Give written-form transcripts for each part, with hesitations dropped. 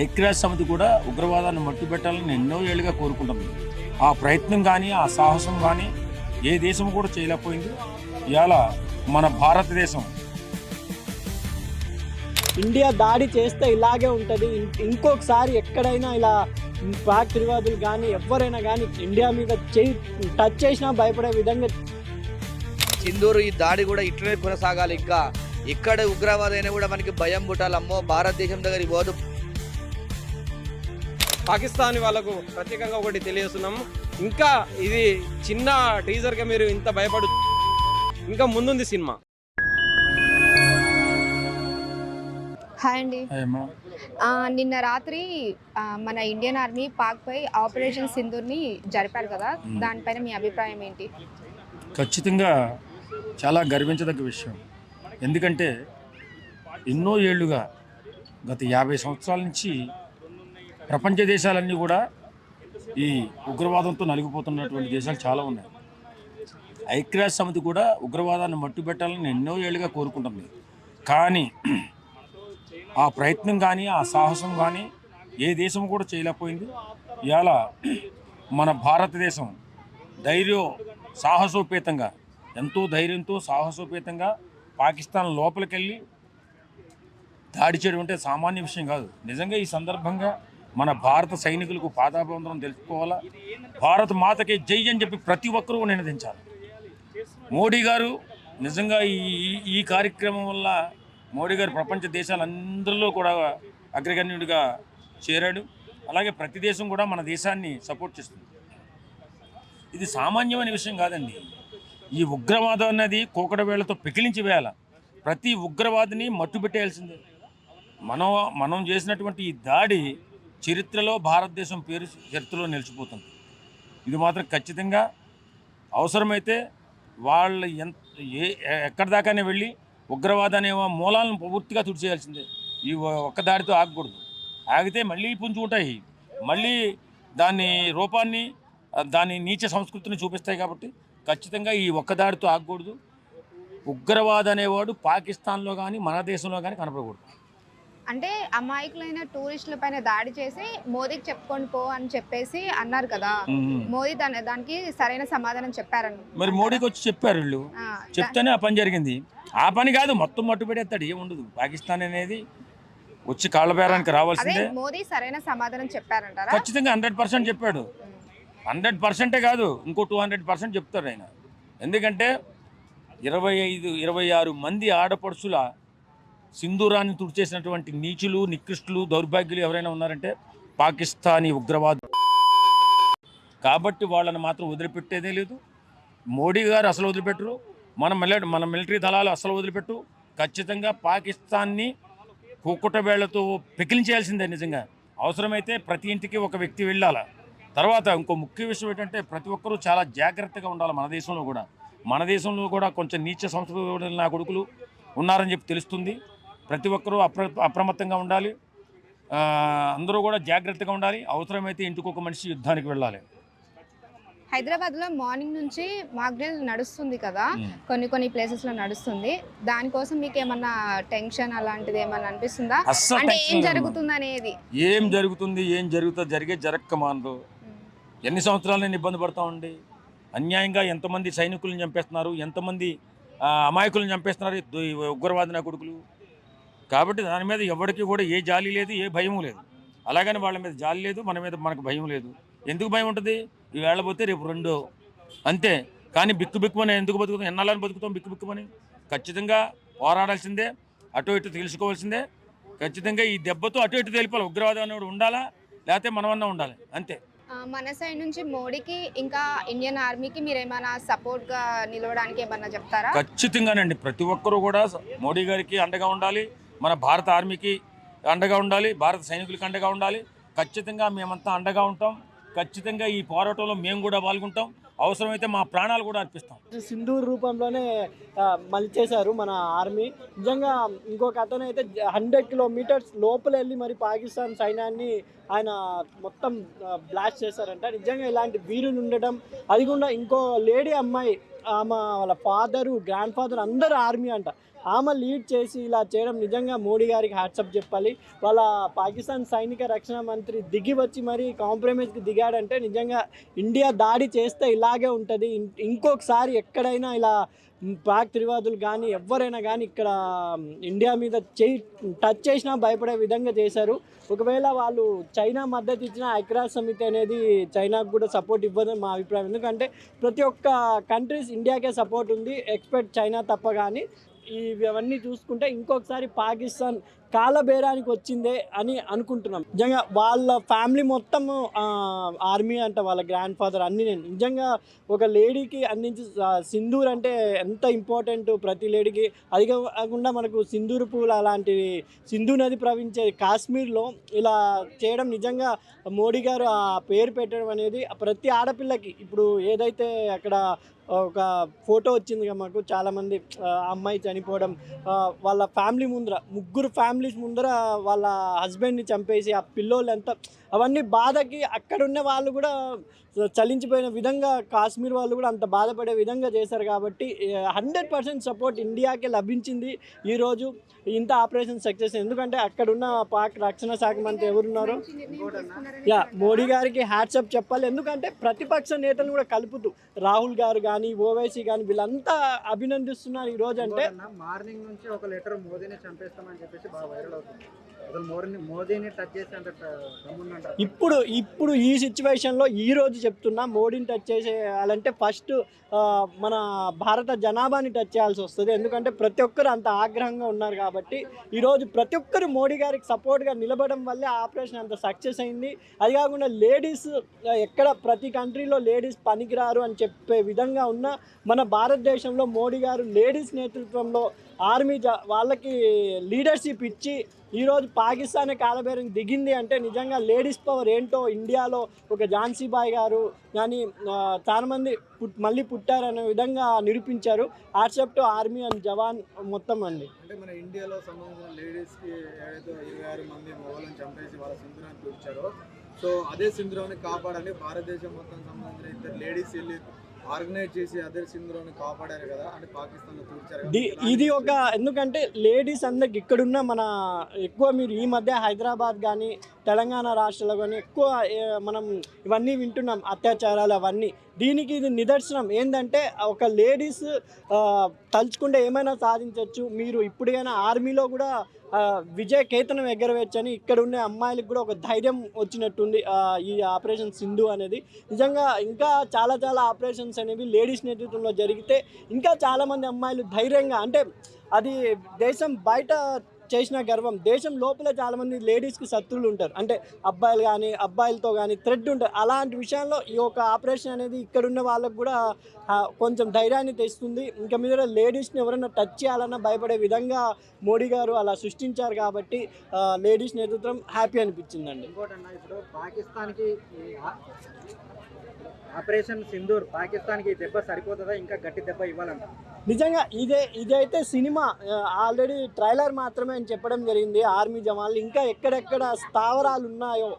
ఐక్యరాజ్య సమితి కూడా ఉగ్రవాదాన్ని మట్టుబెట్టాలని ఎన్నో ఏళ్ళుగా కోరుకుంటుంది. ఆ ప్రయత్నం కానీ ఆ సాహసం కానీ ఏ దేశం కూడా చేయలేకపోయింది. ఇవాళ మన భారతదేశం ఇండియా దాడి చేస్తే ఇలాగే ఉంటుంది. ఇంకొకసారి ఎక్కడైనా ఇలా పాక్ తిరుగుబాటులు కానీ ఎవరైనా కానీ ఇండియా మీద టచ్ చేసినా భయపడే విధంగా సింధూరు ఈ దాడి కూడా ఇట్లనే కొనసాగాలి. ఇంకా ఇక్కడ ఉగ్రవాదైనా కూడా మనకి భయం పుట్టాలమ్మో భారతదేశం దగ్గరికి పోదు. పాకిస్తాన్ వాళ్ళకు ప్రత్యేకంగా ఒకటి తెలియజేస్తున్నాము. ఇంకా ఇది చిన్న టీజర్గా మీరు ఇంత భయపడు, ఇంకా ముందుంది సినిమా. హాయ్ అండి. నిన్న రాత్రి మన ఇండియన్ ఆర్మీ పాక్పై ఆపరేషన్ సింధూర్ని జరిపారు కదా, దానిపైన మీ అభిప్రాయం ఏంటి? ఖచ్చితంగా చాలా గర్వించదగ్గ విషయం. ఎందుకంటే ఎన్నో ఏళ్లుగా గత 50 సంవత్సరాల నుంచి ప్రపంచ దేశాలన్నీ కూడా ఈ ఉగ్రవాదంతో నలిగిపోతున్నటువంటి దేశాలు చాలా ఉన్నాయి. ఐక్యరాజ్య సమితి కూడా ఉగ్రవాదాన్ని మట్టుబెట్టాలని ఎన్నో ఏళ్ళుగా కోరుకుంటుంది. కానీ ఆ ప్రయత్నం కానీ ఆ సాహసం కానీ ఏ దేశం కూడా చేయలేకపోయింది. ఇవాళ మన భారతదేశం సాహసోపేతంగా ఎంతో ధైర్యంతో సాహసోపేతంగా పాకిస్తాన్ లోపలికెళ్ళి దాడి చేయడం అంటే సామాన్య విషయం కాదు. నిజంగా ఈ సందర్భంగా మన భారత సైనికులకు పాదాభివందనం తెలుసుకోవాలా. భారత మాతకి జై అని చెప్పి ప్రతి ఒక్కరూ నినదించాలి. మోడీ గారు నిజంగా ఈ కార్యక్రమం వల్ల మోడీ గారు ప్రపంచ దేశాలందరిలో కూడా అగ్రగణ్యుడిగా చేరాడు. అలాగే ప్రతి దేశం కూడా మన దేశాన్ని సపోర్ట్ చేస్తుంది. ఇది సామాన్యమైన విషయం కాదండి. ఈ ఉగ్రవాదం అన్నది కోకడ వేళ్లతో పెకిలించి వేయాల. ప్రతి ఉగ్రవాదిని మట్టుబెట్టేయాల్సిందే. మనం చేసినటువంటి ఈ దాడి చరిత్రలో భారతదేశం పేరు చరిత్రలో నిలిచిపోతుంది. ఇది మాత్రం ఖచ్చితంగా అవసరమైతే వాళ్ళు ఎక్కడి దాకానే వెళ్ళి ఉగ్రవాదాన్ని మూలాలను పూర్తిగా తుడిచేయాల్సిందే. ఈ ఒక్క దాడితో ఆగకూడదు. ఆగితే మళ్ళీ పుంజుకుంటాయి, మళ్ళీ దాని రూపాన్ని దాని నీచ సంస్కృతిని చూపిస్తాయి. కాబట్టి ఖచ్చితంగా ఈ ఒక్క దాడితో ఆగకూడదు. ఉగ్రవాదం అనేవాడు పాకిస్తాన్లో కానీ మన దేశంలో కానీ కనపడకూడదు. అంటే అమాయకులైన టూరిస్టుల పైన దాడి చేసి మోదీకి చెప్పుకొని పో అని చెప్పేసి అన్నారు కదా, మోదీ దానికి సరైన సమాధానం చెప్పారని మరి మోడీకి వచ్చి చెప్పారు. వీళ్ళు చెప్తేనే ఆ పని జరిగింది. ఆ పని కాదు, మొత్తం మట్టుబెడేస్తాడు. ఏముండదు. పాకిస్తాన్ అనేది వచ్చి కాళ్ళ బేరానికి రావాల్సిందే. మోదీ సరైన సమాధానం చెప్పారంటారా? ఖచ్చితంగా 100% చెప్పాడు. 100% కాదు, ఇంకో 200% చెప్తాడు ఆయన. ఎందుకంటే 26 మంది ఆడపడుచుల సింధూరాన్ని తుడిచేసినటువంటి నీచులు, నికృష్టులు, దౌర్భాగ్యులు ఎవరైనా ఉన్నారంటే పాకిస్తానీ ఉగ్రవాదులు. కాబట్టి వాళ్ళని మాత్రం వదిలిపెట్టేదే లేదు. మోడీ గారు అసలు వదిలిపెట్టరు. మన మిలిటరీ దళాలు అసలు వదిలిపెట్టు. ఖచ్చితంగా పాకిస్తాన్ని కుక్కుట వేళ్లతో పెకిలించేయాల్సిందే. నిజంగా అవసరమైతే ప్రతి ఇంటికి ఒక వ్యక్తి వెళ్ళాలి. తర్వాత ఇంకో ముఖ్య విషయం ఏంటంటే ప్రతి ఒక్కరూ చాలా జాగ్రత్తగా ఉండాలి. మన దేశంలో కూడా కొంచెం నీచ సంస్కృతి నా కొడుకులు ఉన్నారని చెప్పి తెలుస్తుంది. ప్రతి ఒక్కరూ అప్రమత్తంగా ఉండాలి. అందరూ కూడా జాగ్రత్తగా ఉండాలి. అవసరమైతే ఇంటికి ఒక మనిషి యుద్ధానికి వెళ్ళాలి. హైదరాబాద్లో మార్నింగ్ నుంచి మాక్ డ్రిల్ నడుస్తుంది కదా, కొన్ని ప్లేసెస్లో నడుస్తుంది. దానికోసం మీకు ఏమన్నా టెన్షన్ అలాంటిది ఏమన్నా అనిపిస్తుందా? అంటే ఏం జరుగుతుంది అనేది? ఏం జరుగుతుంది జరగక మానదు. ఎన్ని సంవత్సరాలు నేను ఇబ్బంది పడతామండి. అన్యాయంగా ఎంతమంది సైనికులను చంపేస్తున్నారు, ఎంతమంది అమాయకులను చంపేస్తున్నారు ఉగ్రవాది నా కొడుకులు. కాబట్టి దాని మీద ఎవరికి కూడా ఏ జాలి లేదు, ఏ భయము లేదు. అలాగని వాళ్ళ మీద జాలి లేదు, మనకు భయం లేదు. ఎందుకు భయం ఉంటుంది? ఈవేళ పోతే రేపు రెండో, అంతే. కానీ బిక్కుమని ఎందుకు బతుకుతాం? ఎన్నాళ్ళని బతుకుతాం బిక్కుమని? ఖచ్చితంగా పోరాడాల్సిందే, అటు ఇటు తెలుసుకోవాల్సిందే. ఖచ్చితంగా ఈ దెబ్బతో అటు ఇటు తెలిపాలి. ఉగ్రవాదం అనేవాడు ఉండాలా, లేకపోతే మనమన్నా ఉండాలి, అంతే. మన సైడ్ నుంచి మోడీకి ఇంకా ఇండియన్ ఆర్మీకి మీరు ఏమైనా సపోర్ట్గా నిలవడానికి ఏమన్నా చెప్తారా? ఖచ్చితంగానండి. ప్రతి ఒక్కరూ కూడా మోడీ గారికి అండగా ఉండాలి, మన భారత ఆర్మీకి అండగా ఉండాలి, భారత సైనికులకి అండగా ఉండాలి. ఖచ్చితంగా మేమంతా అండగా ఉంటాం. ఖచ్చితంగా ఈ పోరాటంలో మేము కూడా పాల్గొంటాం. అవసరమైతే మా ప్రాణాలు కూడా అర్పిస్తాం. సింధూర్ రూపంలోనే మలిచేశారు మన ఆర్మీ. నిజంగా ఇంకొక అతను అయితే 100 కిలోమీటర్స్ లోపల వెళ్ళి మరి పాకిస్తాన్ సైన్యాన్ని ఆయన మొత్తం బ్లాస్ట్ చేశారంట. నిజంగా ఇలాంటి వీరులు ఉండడం, అది కూడా ఇంకో లేడీ అమ్మాయి, ఆమె వాళ్ళ ఫాదరు, గ్రాండ్ ఫాదర్ అందరూ ఆర్మీ అంట. ఆమె లీడ్ చేసి ఇలా చేయడం నిజంగా మోడీ గారికి హ్యాట్సప్ చెప్పాలి. వాళ్ళ పాకిస్తాన్ సైనిక రక్షణ మంత్రి దిగి వచ్చి మరి కాంప్రమైజ్కి దిగాడంటే నిజంగా ఇండియా దాడి చేస్తే ఇలాగే ఉంటుంది. ఇంకొకసారి ఎక్కడైనా ఇలా పాక్ తిరివాదులు కానీ ఎవరైనా కానీ ఇక్కడ ఇండియా మీద టచ్ చేసినా భయపడే విధంగా చేశారు. ఒకవేళ వాళ్ళు చైనా మద్దతు ఇచ్చిన ఐక్యరాజ్య సమితి అనేది చైనాకు కూడా సపోర్ట్ ఇవ్వదని మా అభిప్రాయం. ఎందుకంటే ప్రతి ఒక్క కంట్రీస్ ఇండియాకే సపోర్ట్ ఉంది, ఎక్స్పెక్ట్ చైనా తప్ప. కానీ ఇవన్నీ చూసుకుంటే ఇంకొకసారి పాకిస్తాన్ కాలబేరానికి వచ్చిందే అని అనుకుంటున్నాం. నిజంగా వాళ్ళ ఫ్యామిలీ మొత్తం ఆర్మీ అంట, వాళ్ళ గ్రాండ్ ఫాదర్ అన్ని. నేను నిజంగా ఒక లేడీకి అందించి సింధూర్ అంటే ఎంత ఇంపార్టెంట్ ప్రతి లేడీకి. అది కాకుండా మనకు సింధూర్ పూలు అలాంటివి సింధు నది ప్రవహించే కాశ్మీర్లో ఇలా చేయడం నిజంగా మోడీ గారు ఆ పేరు పెట్టడం అనేది ప్రతి ఆడపిల్లకి ఇప్పుడు ఏదైతే అక్కడ ఒక ఫోటో వచ్చింది కదా మాకు, చాలామంది అమ్మాయి చనిపోవడం, వాళ్ళ ఫ్యామిలీ ముందర 3 ఫ్యామిలీస్ ముందర వాళ్ళ హస్బెండ్ని చంపేసి ఆ పిల్లోళ్ళు ఎంత, అవన్నీ బాధకి అక్కడున్న వాళ్ళు కూడా చలించిపోయిన విధంగా కాశ్మీర్ వాళ్ళు కూడా అంత బాధపడే విధంగా చేశారు. కాబట్టి 100% సపోర్ట్ ఇండియాకే లభించింది ఈరోజు ఇంత ఆపరేషన్ సక్సెస్. ఎందుకంటే అక్కడున్న పాక్ రక్షణ శాఖ మంత్రి ఎవరున్నారో మోడీ గారికి హ్యాట్సప్ చెప్పాలి. ఎందుకంటే ప్రతిపక్ష నేతలు కూడా కలుపుతూ రాహుల్ గారు కానీ ఓవైసీ కానీ వీళ్ళంతా అభినందిస్తున్నారు ఈరోజు. అంటే మార్నింగ్ నుంచి ఒక లెటర్ మోదీని చంపేస్తామని చెప్పేసి బాగా వైరల్ అవుతుంది. మోదీని టచ్ చేసి ఇప్పుడు ఈ సిచ్యువేషన్లో ఈ రోజు చెప్తున్నా, మోడీని టచ్ చేసేయాలంటే ఫస్ట్ మన భారత జనాభాని టచ్ చేయాల్సి వస్తుంది. ఎందుకంటే ప్రతి ఒక్కరు అంత ఆగ్రహంగా ఉన్నారు. కాబట్టి ఈరోజు ప్రతి ఒక్కరు మోడీ గారికి సపోర్ట్గా నిలబడడం వల్లే ఆపరేషన్ అంత సక్సెస్ అయింది. అది కాకుండా లేడీస్ ఎక్కడ ప్రతి కంట్రీలో లేడీస్ పనికిరారు అని చెప్పే విధంగా ఉన్న మన భారతదేశంలో మోడీ గారు లేడీస్ నేతృత్వంలో ఆర్మీ వాళ్ళకి లీడర్షిప్ ఇచ్చి ఈరోజు పాకిస్తాన్ కాలబేరం దిగింది అంటే నిజంగా లేడీస్ పవర్ ఏంటో ఇండియాలో ఒక ఝాన్సీ బాయ్ గారు కానీ చాలామంది మళ్ళీ పుట్టారనే విధంగా నిరూపించారు. హ్యాట్సప్ టు ఆర్మీ అండ్ జవాన్ మొత్తం అండి. అంటే మన ఇండియాలో సంబంధించిన లేడీస్కి ఏదైతే 26 మంది మొగలను చంపేసి వాళ్ళ సింధురాన్ని తూర్చారో, సో అదే సింధురాన్ని కాపాడాలి. భారతదేశం మొత్తం సంబంధించిన 2 లేడీస్ వెళ్ళి ఆర్గనైజ్ చేసి అదే సింధురాన్ని కాపాడారు కదా, అంటే పాకిస్తాన్లో తూర్చారు. ఇది ఒక ఎందుకంటే లేడీస్ అందరికి ఇక్కడున్న మన ఎక్కువ మీరు ఈ మధ్య హైదరాబాద్ కానీ తెలంగాణ రాష్ట్రాల్లో కానీ ఎక్కువ మనం ఇవన్నీ వింటున్నాం, అత్యాచారాలు అవన్నీ. దీనికి ఇది నిదర్శనం ఏంటంటే ఒక లేడీస్ తలుచుకుంటే ఏమైనా సాధించవచ్చు. మీరు ఇప్పుడైనా ఆర్మీలో కూడా విజయ కేతనం ఎగరవేయచ్చని ఇక్కడ ఉండే అమ్మాయిలకు కూడా ఒక ధైర్యం వచ్చినట్టుంది ఈ ఆపరేషన్ సింధు అనేది. నిజంగా ఇంకా చాలా ఆపరేషన్స్ అనేవి లేడీస్ నేతృత్వంలో జరిగితే ఇంకా చాలామంది అమ్మాయిలు ధైర్యంగా, అంటే అది దేశం బయట చేసిన గర్వం, దేశం లోపల చాలామంది లేడీస్కి శత్రువులు ఉంటారు, అంటే అబ్బాయిలు కానీ అబ్బాయిలతో కానీ థ్రెడ్ ఉంటారు. అలాంటి విషయాల్లో ఈ యొక్క ఆపరేషన్ అనేది ఇక్కడున్న వాళ్ళకు కూడా కొంచెం ధైర్యాన్ని తెస్తుంది. ఇంకా మీద లేడీస్ని ఎవరైనా టచ్ చేయాలన్నా భయపడే విధంగా మోడీ గారు అలా సృష్టించారు. కాబట్టి లేడీస్ నేతృత్వం హ్యాపీ అనిపించిందండి. ఇంకోటన్నా, ఇప్పుడు పాకిస్తాన్కి ఆపరేషన్ సింధూర్ పాకిస్తాన్కి దెబ్బ సరిపోతుందా, ఇంకా గట్టి దెబ్బ ఇవ్వాలంట? నిజంగా ఇదైతే సినిమా ఆల్రెడీ ట్రైలర్ మాత్రమే అని చెప్పడం జరిగింది. ఆర్మీ జవాన్లు ఇంకా ఎక్కడెక్కడ స్థావరాలు ఉన్నాయో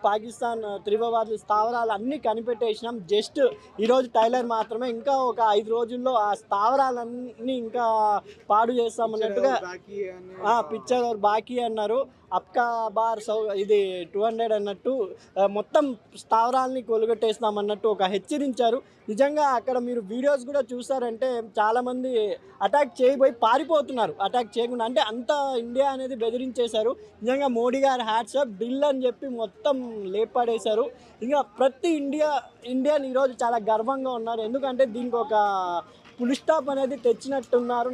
పాకిస్తాన్ తీవ్రవాదుల స్థావరాలు అన్నీ కనిపెట్టేసినాం. జస్ట్ ఈరోజు ట్రైలర్ మాత్రమే. ఇంకా ఒక 5 రోజుల్లో ఆ స్థావరాలన్నీ ఇంకా పాడు చేస్తామన్నట్టుగా పిక్చర్ బాకీ అన్నారు. అప్కా బార్ ఇది 200 అన్నట్టు మొత్తం స్థావరాలని కొలుగొట్టేస్తామన్నట్టు ఒక హెచ్చరించారు. నిజంగా అక్కడ మీరు వీడియోస్ కూడా చూసారంటే చాలామంది అటాక్ చేయబోయి పారిపోతున్నారు, అటాక్ చేయకుండా. అంటే అంత ఇండియా అనేది బెదిరించేశారు. నిజంగా మోడీ గారు హ్యాట్సప్, డ్రిల్ అని చెప్పి మొత్తం లేపాడేశారు. ఇంకా ప్రతి ఇండియన్ ఈరోజు చాలా గర్వంగా ఉన్నారు. ఎందుకంటే దీనికి ఒక ఫుల్ స్టాప్ అనేది తెచ్చినట్టున్నారు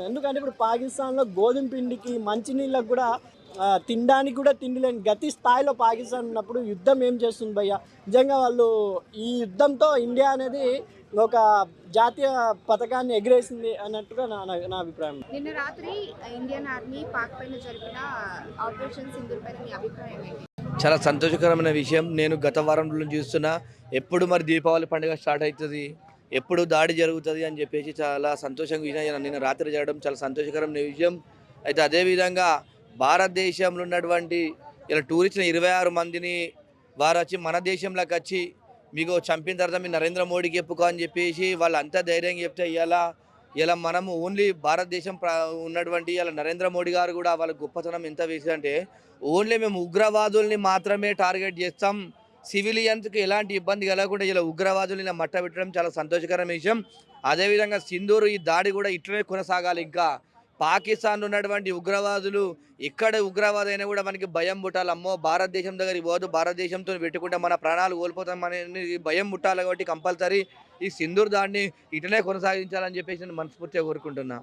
ఎందుకంటే ఇప్పుడు పాకిస్తాన్లో గోధుమ పిండికి మంచినీళ్ళకు కూడా తినడానికి కూడా తిండి లేని గతి స్థాయిలో పాకిస్తాన్ ఉన్నప్పుడు యుద్ధం ఏం చేస్తుంది భయ్య? నిజంగా వాళ్ళు ఈ యుద్ధంతో ఇండియా అనేది ఒక జాతీయ పథకాన్ని ఎగిరేసింది అన్నట్టుగా నా అభిప్రాయం. నిన్న రాత్రి ఇండియన్ ఆర్మీ పాక్ పైన జరిపిన ఆపరేషన్ సింధూర్ పైన మీ అభిప్రాయం ఏంటి? చాలా సంతోషకరమైన విషయం. నేను గత వారం నుంచి చూస్తున్నా, ఎప్పుడు మరి దీపావళి పండుగ స్టార్ట్ అవుతుంది, ఎప్పుడు దాడి జరుగుతుంది అని చెప్పేసి చాలా సంతోషంగా నిన్న రాత్రి జరగడం చాలా సంతోషకరమైన విషయం. అయితే అదేవిధంగా భారతదేశంలో ఉన్నటువంటి ఇలా టూరిస్టులు 26 మందిని వారు వచ్చి మన దేశంలోకి వచ్చి మీకు చంపిన తర్వాత మీరు నరేంద్ర మోడీకి చెప్పుకో అని చెప్పేసి వాళ్ళంతా ధైర్యంగా చెప్తే ఇవాళ ఇలా మనము ఓన్లీ భారతదేశం ఉన్నటువంటి ఇలా నరేంద్ర మోడీ గారు కూడా వాళ్ళ గొప్పతనం ఎంత వేసిందంటే ఓన్లీ మేము ఉగ్రవాదుల్ని మాత్రమే టార్గెట్ చేస్తాం, సివిలియన్స్కి ఎలాంటి ఇబ్బంది కలగకుండా ఇలా ఉగ్రవాదుల్ని మట్టబెట్టడం చాలా సంతోషకరమైన విషయం. అదేవిధంగా సింధూరు ఈ దాడి కూడా ఇట్లనే కొనసాగాలి. ఇంకా పాకిస్తాన్ ఉన్నటువంటి ఉగ్రవాదులు ఎక్కడ ఉగ్రవాది అయినా కూడా మనకి భయం పుట్టాలి, అమ్మో భారతదేశం దగ్గరికి పోదు, భారతదేశంతో పెట్టుకుంటే మన ప్రాణాలు కోల్పోతాం అనేది భయం పుట్టాలి. కాబట్టి కంపల్సరీ ఈ సింధూర్ దాడిని ఇటనే కొనసాగించాలని చెప్పేసి నేను మనస్ఫూర్తిగా కోరుకుంటున్నా.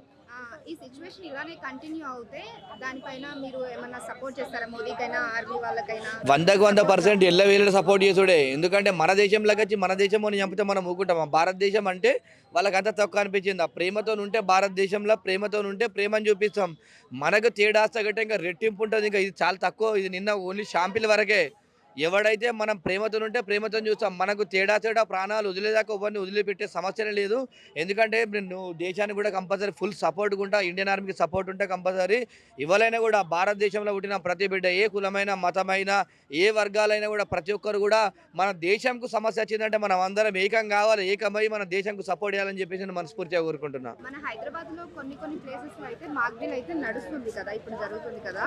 ఈ సిచ్యువేషన్ ఇలానే కంటిన్యూ అవుతే దానిపైన మీరు ఏమన్నా సపోర్ట్ చేస్తారా మోదీకైనా ఆర్మీ వాళ్ళకైనా? 100% ఎల్లవేళ సపోర్ట్ చేసుడే. ఎందుకంటే మన దేశంలోకి వచ్చి మన దేశం అని చంపితే మనం ఊకుంటాం. భారతదేశం అంటే వాళ్ళకి అంత తక్కువ అనిపించింది. ఆ ప్రేమతో ఉంటే భారతదేశంలో ప్రేమతో ఉంటే ప్రేమని చూపిస్తాం. మనకు తేడాస్త గట్ట ఇంకా రెట్టింపు ఉంటుంది. ఇంకా ఇది చాలా తక్కువ. ఇది నిన్న ఓన్లీ షాంపిల్ వరకే. ఎవడైతే మనం ప్రేమతో ఉంటే ప్రేమతో చూస్తాం. మనకు తేడా ప్రాణాలు వదిలేదాకా ఎవరిని వదిలిపెట్టే సమస్యనే లేదు. ఎందుకంటే నువ్వు దేశానికి కూడా కంపల్సరీ ఫుల్ సపోర్ట్ ఉంటా, ఇండియన్ ఆర్మీకి సపోర్ట్ ఉంటే కంపల్సరీ ఎవరైనా కూడా భారతదేశంలో పుట్టిన ప్రతి బిడ్డ ఏ కులమైన మతమైన ఏ వర్గాలైనా కూడా ప్రతి ఒక్కరు కూడా మన దేశంకు సమస్య వచ్చిందంటే మనం అందరం ఏకం కావాలి, ఏకమై మన దేశంకు సపోర్ట్ చేయాలని చెప్పేసి నేను మనస్ఫూర్తిగా కోరుకుంటున్నా. మన హైదరాబాద్ లో కొన్ని ప్లేసెస్ లో అయితే మాక్ డ్రిల్ అయితే నడుస్తుంది కదా, ఇప్పుడు జరుగుతుంది కదా,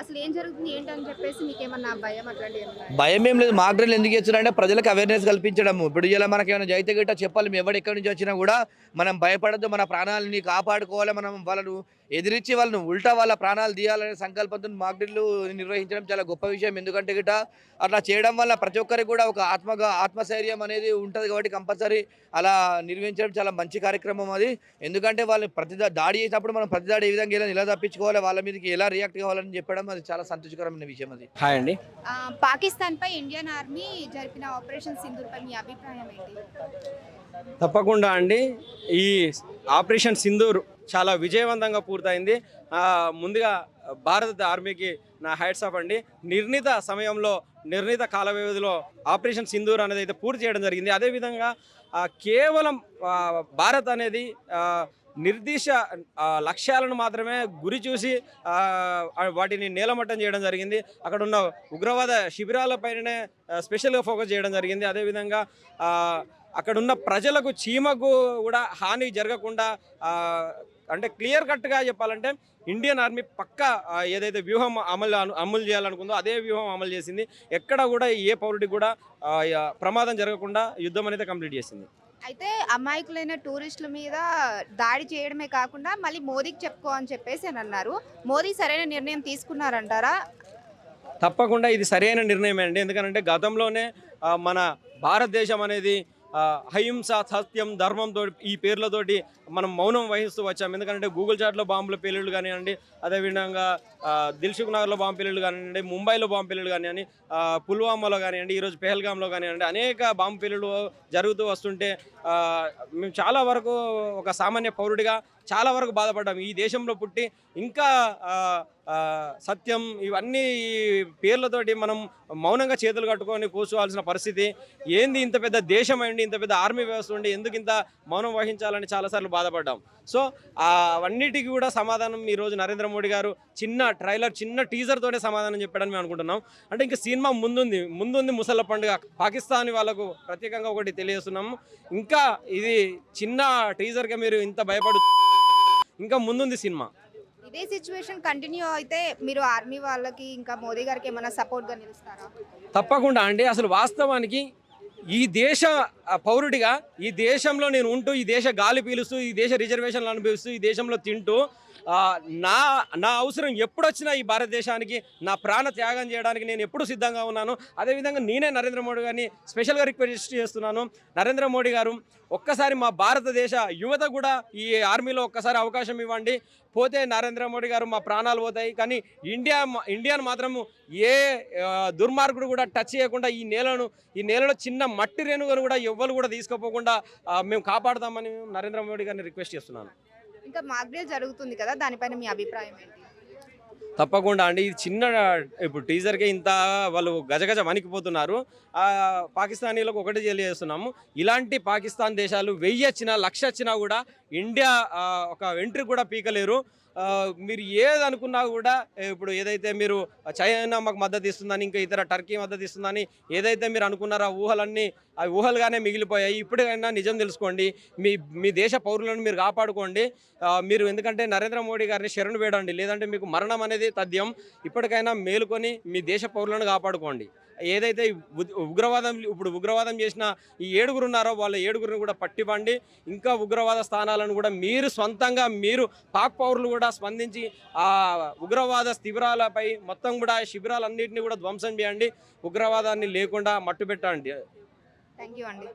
అసలు ఏం జరుగుతుంది ఏంటని చెప్పేసి మీకు ఏమన్నా భయం అట్లాంటి ఏమన్నా? భయం ఏం లేదు. మాక్ డ్రిల్ ఎందుకు చేస్తున్నారంటే ప్రజలకు అవేర్నెస్ కల్పించడము. ఇప్పుడు ఇలా మనకి ఏమైనా జైతే గిట్ట చెప్పాలి, మేము ఎవరు నుంచి వచ్చినా కూడా మనం భయపడద్దు, మన ప్రాణాలని కాపాడుకోవాలి, మనం వాళ్ళను ఎదిరించి వాళ్ళను ఉల్టా వాళ్ళ ప్రాణాలు తీయాలనే సంకల్పంతో మాక్ డ్రిల్ నిర్వహించడం చాలా గొప్ప విషయం. ఎందుకంటే గిట్ట అట్లా చేయడం వల్ల ప్రతి ఒక్కరికి కూడా ఒక ఆత్మశైర్యం అనేది ఉంటుంది. కాబట్టి కంపల్సరీ అలా నిర్వహించడం చాలా మంచి కార్యక్రమం అది. ఎందుకంటే వాళ్ళు దాడి చేసినప్పుడు మనం ప్రతిదాడి ఏ విధంగా ఎలా తప్పించుకోవాలి, వాళ్ళ మీదకి ఎలా రియాక్ట్ కావాలని చెప్పడం అది చాలా సంతోషకరమైన విషయం అది. హాయ్ అండి. పాకిస్తాన్ పై ఇండియన్ ఆర్మీ జరిపిన ఆపరేషన్ సింధూర్ పై మీ అభిప్రాయం ఏంటి? తప్పకుండా అండి, ఈ ఆపరేషన్ సింధూర్ చాలా విజయవంతంగా పూర్తయింది. ముందుగా భారత ఆర్మీకి నా హ్యాట్స్ ఆఫ్ అండి. నిర్ణీత సమయంలో నిర్ణీత కాల వ్యవధిలో ఆపరేషన్ సింధూర్ అనేది అయితే పూర్తి చేయడం జరిగింది. అదేవిధంగా కేవలం భారత్ అనేది నిర్దిష్ట లక్ష్యాలను మాత్రమే గురి చూసి వాటిని నేలమట్టం చేయడం జరిగింది. అక్కడ ఉన్న ఉగ్రవాద శిబిరాలపైనే స్పెషల్గా ఫోకస్ చేయడం జరిగింది. అదేవిధంగా అక్కడున్న ప్రజలకు చీమకు కూడా హాని జరగకుండా అంటే క్లియర్ కట్గా చెప్పాలంటే ఇండియన్ ఆర్మీ పక్కా ఏదైతే వ్యూహం అమలు చేయాలనుకుందో అదే వ్యూహం అమలు చేసింది. ఎక్కడ కూడా ఏ పౌరుడికి కూడా ప్రమాదం జరగకుండా యుద్ధం అనేది కంప్లీట్ చేసింది. అయితే అమాయకులైన టూరిస్టుల మీద దాడి చేయడమే కాకుండా మళ్ళీ మోదీకి చెప్పుకో అని చెప్పేసి అని అన్నారు. మోదీ సరైన నిర్ణయం తీసుకున్నారంటారా? తప్పకుండా ఇది సరైన నిర్ణయమే అండి. ఎందుకంటే గతంలోనే మన భారతదేశం అనేది అహింస, సత్యం, ధర్మంతో ఈ పేర్లతోటి మనం మౌనం వహిస్తూ వచ్చాం. ఎందుకంటే గూగుల్ చాట్లో బాంబుల పేలుళ్ళు కానివ్వండి, అదేవిధంగా దిల్సుఖ్ నగర్లో బాంబు పేలుళ్ళు కానివ్వండి, ముంబైలో బాంబు పేలుళ్ళు కానివ్వండి, పుల్వామాలో కానివ్వండి, ఈరోజు పెహల్గాంలో కానివ్వండి, అనేక బాంబు పేలుళ్ళు జరుగుతూ వస్తుంటే మేము చాలా వరకు ఒక సామాన్య పౌరుడిగా చాలా వరకు బాధపడ్డాం. ఈ దేశంలో పుట్టి ఇంకా సత్యం ఇవన్నీ పేర్లతోటి మనం మౌనంగా చేతులు కట్టుకొని కూర్చోవాల్సిన పరిస్థితి ఏంది? ఇంత పెద్ద దేశం అండి, ఇంత పెద్ద ఆర్మీ వ్యవస్థ ఉండి ఎందుకు ఇంత మౌనం వహించాలని చాలాసార్లు బాధపడ్డాం. సో అవన్నిటికీ కూడా సమాధానం ఈరోజు నరేంద్ర మోడీ గారు చిన్న ట్రైలర్, చిన్న టీజర్తోనే సమాధానం చెప్పాడని మేము అనుకుంటున్నాం. అంటే ఇంకా సినిమా ముందుంది ముసళ్ళ పండుగ. పాకిస్తాన్ వాళ్ళకు ప్రత్యేకంగా ఒకటి తెలియజేస్తున్నాము, ఇంకా ఇది చిన్న టీజర్గా మీరు ఇంత భయపడు, ఇంకా ముందుంది సినిమా. ఇదే సిచ్యువేషన్ కంటిన్యూ అయితే మీరు ఆర్మీ వాళ్ళకి ఇంకా మోదీ గారికి ఏమైనా సపోర్ట్గా నిలుస్తారా? తప్పకుండా అండి. అసలు వాస్తవానికి ఈ దేశ పౌరుడిగా ఈ దేశంలో నేను ఉంటూ, ఈ దేశ గాలి పీలుస్తూ, ఈ దేశ రిజర్వేషన్లు అనుభవిస్తూ, ఈ దేశంలో తింటూ నా అవసరం ఎప్పుడొచ్చినా ఈ భారతదేశానికి నా ప్రాణ త్యాగం చేయడానికి నేను ఎప్పుడు సిద్ధంగా ఉన్నాను. అదేవిధంగా నేనే నరేంద్ర మోడీ గారిని స్పెషల్గా రిక్వెస్ట్ చేస్తున్నాను. నరేంద్ర మోడీ గారు ఒక్కసారి మా భారతదేశ యువత కూడా ఈ ఆర్మీలో ఒక్కసారి అవకాశం ఇవ్వండి. పోతే నరేంద్ర మోడీ గారు మా ప్రాణాలు పోతాయి, కానీ ఇండియాను మాత్రము ఏ దుర్మార్గుడు కూడా టచ్ చేయకుండా ఈ నేలలో చిన్న మట్టి రేణుగను కూడా ఎవ్వరు కూడా తీసుకుపోకుండా మేము కాపాడుతామని నరేంద్ర మోడీ గారిని రిక్వెస్ట్ చేస్తున్నాను. ఇంకా మాక్ డ్రిల్ జరుగుతుంది కదా, దానిపైన మీ అభిప్రాయం ఏంటి? తప్పకుండా అండి, ఇది చిన్న ఇప్పుడు టీజర్కే ఇంత వాళ్ళు గజగజ వణికిపోతున్నారు. పాకిస్తానీలకు ఒకటి తెలియజేస్తున్నాము, ఇలాంటి పాకిస్తాన్ దేశాలు 1000 వచ్చినా 1,00,000 వచ్చినా కూడా ఇండియా ఒక ఎంట్రీ కూడా పీకలేరు. మీరు ఏది అనుకున్నా కూడా ఇప్పుడు ఏదైతే మీరు చైనా మాకు మద్దతు ఇస్తుందని, ఇంకా ఇతర టర్కీ మద్దతు ఇస్తుందని ఏదైతే మీరు అనుకున్నారో ఆ ఊహలుగానే మిగిలిపోయాయి. ఇప్పటికైనా నిజం తెలుసుకోండి, మీ దేశ పౌరులను మీరు కాపాడుకోండి. మీరు ఎందుకంటే నరేంద్ర మోడీ గారిని శరణు వేడండి, లేదంటే మీకు మరణం అనేది తథ్యం. ఇప్పటికైనా మేలుకొని మీ దేశ పౌరులను కాపాడుకోండి. ఏదైతే ఉగ్రవాదం చేసిన ఈ 7 ఉన్నారో వాళ్ళ 7 కూడా పట్టివ్వండి. ఇంకా ఉగ్రవాద స్థానాలను కూడా మీరు సొంతంగా పాక్ పౌరులు కూడా స్పందించి ఆ ఉగ్రవాద శిబిరాలపై మొత్తం కూడా శిబిరాలన్నింటినీ కూడా ధ్వంసం చేయండి. ఉగ్రవాదాన్ని లేకుండా మట్టుబెట్టండి. థ్యాంక్ యూ అండి.